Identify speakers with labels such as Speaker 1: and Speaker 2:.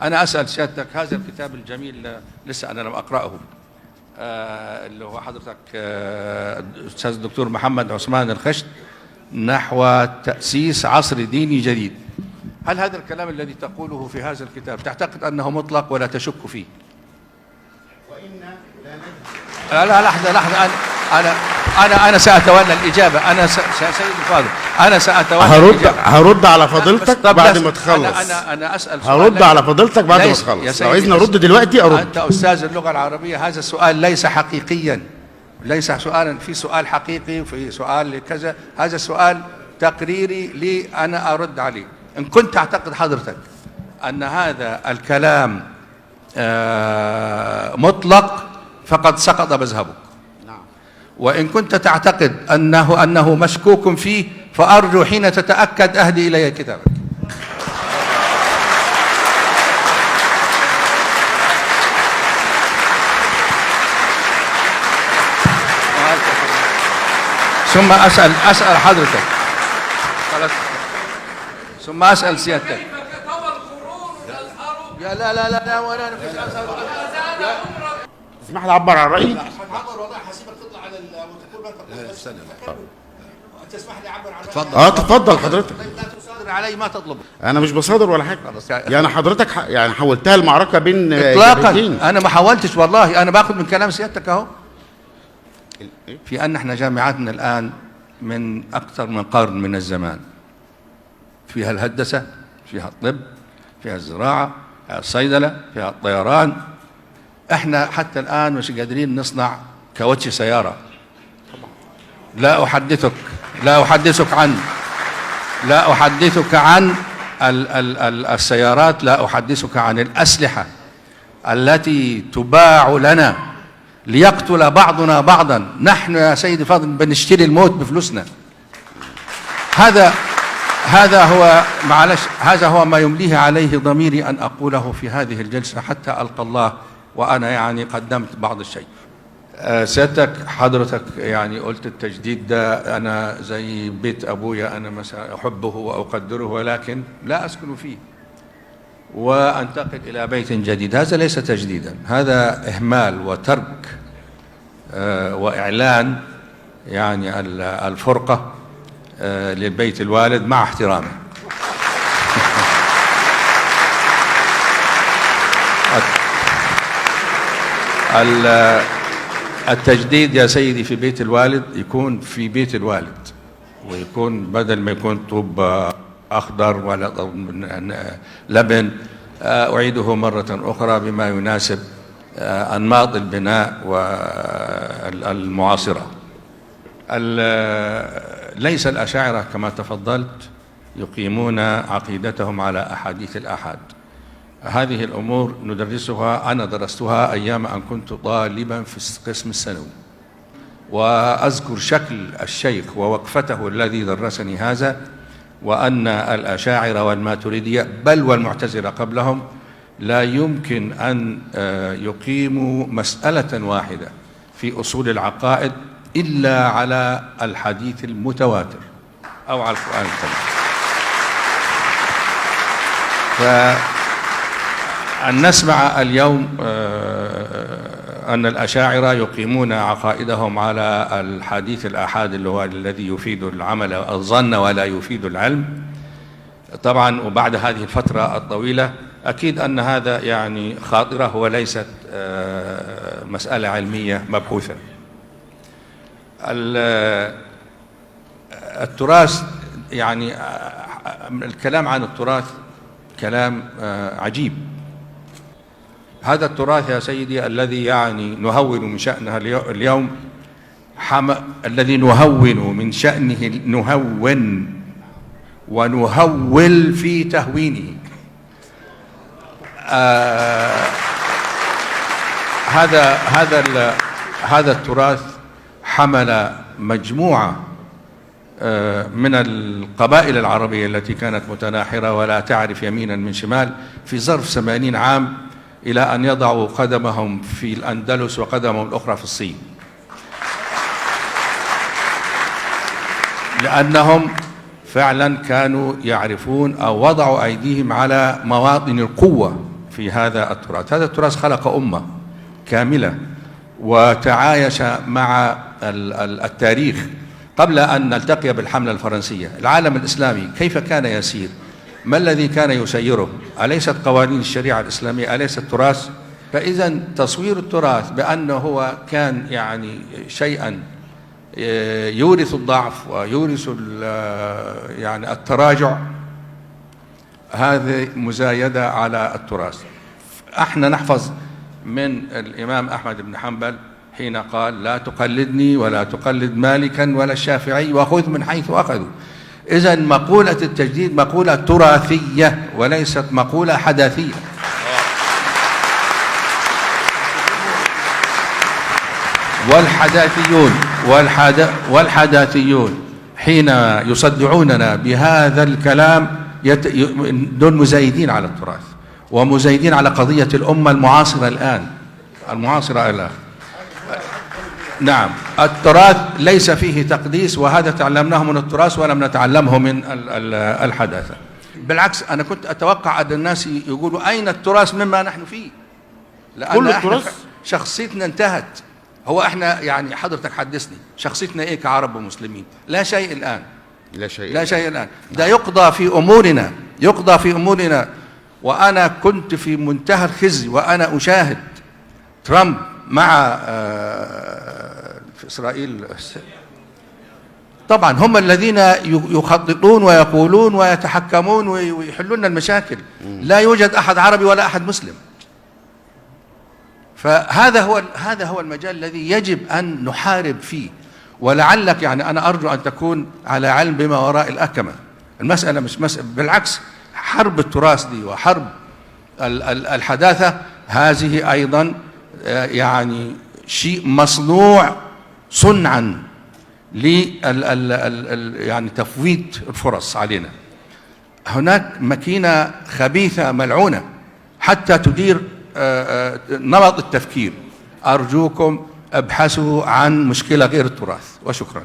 Speaker 1: أنا أسأل سيادتك، هذا الكتاب الجميل لسه أنا لم أقرأه، اللي هو حضرتك الأستاذ الدكتور محمد عثمان الخشت، نحو تأسيس عصر ديني جديد. هل هذا الكلام الذي تقوله في هذا الكتاب تعتقد أنه مطلق ولا تشك فيه؟ لا لحظة أنا سأتولى الإجابة. أنا سيد الفاضل، أنا سأتولى الإجابة.
Speaker 2: هرد على فضيلتك بعد ما تخلص.
Speaker 1: أنا أسأل
Speaker 2: سؤال. هرد على فضيلتك بعد ما تخلص. لو عايزني أرد دلوقتي أرد.
Speaker 1: أنت أستاذ اللغة العربية، هذا السؤال ليس حقيقيا، ليس سؤالا، في سؤال حقيقي وفي سؤال كذا. هذا سؤال تقريري لي أنا أرد عليه. إن كنت تعتقد حضرتك أن هذا الكلام مطلق فقد سقط مذهبك. وإن كنت تعتقد أنه مشكوك فيه فأرجو حين تتأكد أهدي إلي كتابك. ثم أسأل حضرتك، ثم أسأل سيادتك. يا لا ولا
Speaker 2: تسمح لي أعبر عن رأيي؟
Speaker 1: والله حسيبك تطلع على البروتوكول. تسمح لي أعبر عن رأيي؟
Speaker 2: تفضل حضرتك.
Speaker 1: لا تصادر علي ما تطلبه.
Speaker 2: أنا مش بصادر ولا حاجة. يعني حضرتك يعني حولتها المعركة بين
Speaker 1: إطلاقا. أنا ما حاولتش والله، أنا باخذ من كلام سيادتك أهو. في أن احنا جامعاتنا الآن من أكثر من قرن من الزمان، فيها الهندسة، فيها الطب، فيها الزراعة، فيها الصيدلة، فيها الطيران. احنا حتى الآن مش قادرين نصنع كاوتش سيارة. لا أحدثك عن السيارات، لا أحدثك عن الأسلحة التي تباع لنا ليقتل بعضنا بعضا. نحن يا سيدي فاضل بنشتري الموت بفلوسنا. هذا هو ما يمليه عليه ضميري أن أقوله في هذه الجلسة حتى ألقى الله وأنا يعني قدمت بعض الشيء. سيادتك حضرتك يعني قلت التجديد ده أنا زي بيت أبويا، أنا مثلا أحبه وأقدره ولكن لا أسكن فيه وأنتقل إلى بيت جديد. هذا ليس تجديدا، هذا إهمال وترك وإعلان يعني الفرقة للبيت الوالد مع احترامه. التجديد يا سيدي في بيت الوالد يكون في بيت الوالد، ويكون بدل ما يكون طوب أخضر ولا لبن، أعيده مرة أخرى بما يناسب أنماط البناء والمعاصرة. ليس الأشاعرة كما تفضلت يقيمون عقيدتهم على أحاديث الآحاد. هذه الأمور ندرسها، أنا درستها أيام أن كنت طالبا في القسم الثانوي، وأذكر شكل الشيخ ووقفته الذي درسني هذا، وأن الأشاعرة والماتريدية بل والمعتزلة قبلهم لا يمكن أن يقيموا مسألة واحدة في أصول العقائد إلا على الحديث المتواتر أو على القرآن الكريم. أن نسمع اليوم أن الأشاعرة يقيمون عقائدهم على الحديث الآحاد اللي هو الذي يفيد العمل الظن ولا يفيد العلم، طبعا وبعد هذه الفترة الطويلة أكيد أن هذا يعني خاطرة وليست مسألة علمية مبحوثة. التراث يعني الكلام عن التراث كلام عجيب. هذا التراث يا سيدي الذي يعني نهون من شأنه اليوم، الذي نهون من شأنه، نهون ونهول في تهوينه. هذا التراث حمل مجموعة من القبائل العربية التي كانت متناحرة ولا تعرف يمينا من شمال في ظرف 80 عام إلى أن يضعوا قدمهم في الأندلس وقدمهم الأخرى في الصين، لأنهم فعلا كانوا يعرفون أو وضعوا أيديهم على مواطن القوة في هذا التراث. هذا التراث خلق أمة كاملة وتعايش مع التاريخ. قبل أن نلتقي بالحملة الفرنسية العالم الإسلامي كيف كان يسير؟ ما الذي كان يسيره؟ أليست قوانين الشريعة الإسلامية؟ أليست التراث؟ فإذا تصوير التراث بأنه هو كان يعني شيئا يورث الضعف ويورث يعني التراجع، هذه مزايدة على التراث. احنا نحفظ من الإمام أحمد بن حنبل حين قال: لا تقلدني ولا تقلد مالكا ولا الشافعي وخذ من حيث أخذوا. إذا مقولة التجديد مقولة تراثية وليست مقولة حداثية. والحداثيون حين يصدعوننا بهذا الكلام دون مزايدين على التراث ومزايدين على قضية الأمة المعاصرة الآن. نعم، التراث ليس فيه تقديس، وهذا تعلمناه من التراث ولم نتعلمه من الحداثة. بالعكس، أنا كنت أتوقع أن الناس يقولوا: أين التراث مما نحن فيه؟ لأن احنا شخصيتنا انتهت. هو احنا يعني حضرتك حدثني شخصيتنا ايه كعرب ومسلمين؟ لا شيء الآن. لا شيء الآن. ده يقضى في أمورنا. وأنا كنت في منتهى الخزي وأنا أشاهد ترامب مع في إسرائيل. طبعا هم الذين يخططون ويقولون ويتحكمون ويحلون المشاكل. لا يوجد أحد عربي ولا أحد مسلم. فهذا هو المجال الذي يجب أن نحارب فيه. ولعلك يعني أنا أرجو أن تكون على علم بما وراء الأكمة. المسألة مش مسألة، بالعكس، حرب التراث دي وحرب الحداثة هذه أيضا يعني شيء مصنوع صنعا يعني تفويت الفرص علينا. هناك ماكينة خبيثة ملعونة حتى تدير نمط التفكير. أرجوكم ابحثوا عن مشكلة غير التراث، وشكرا.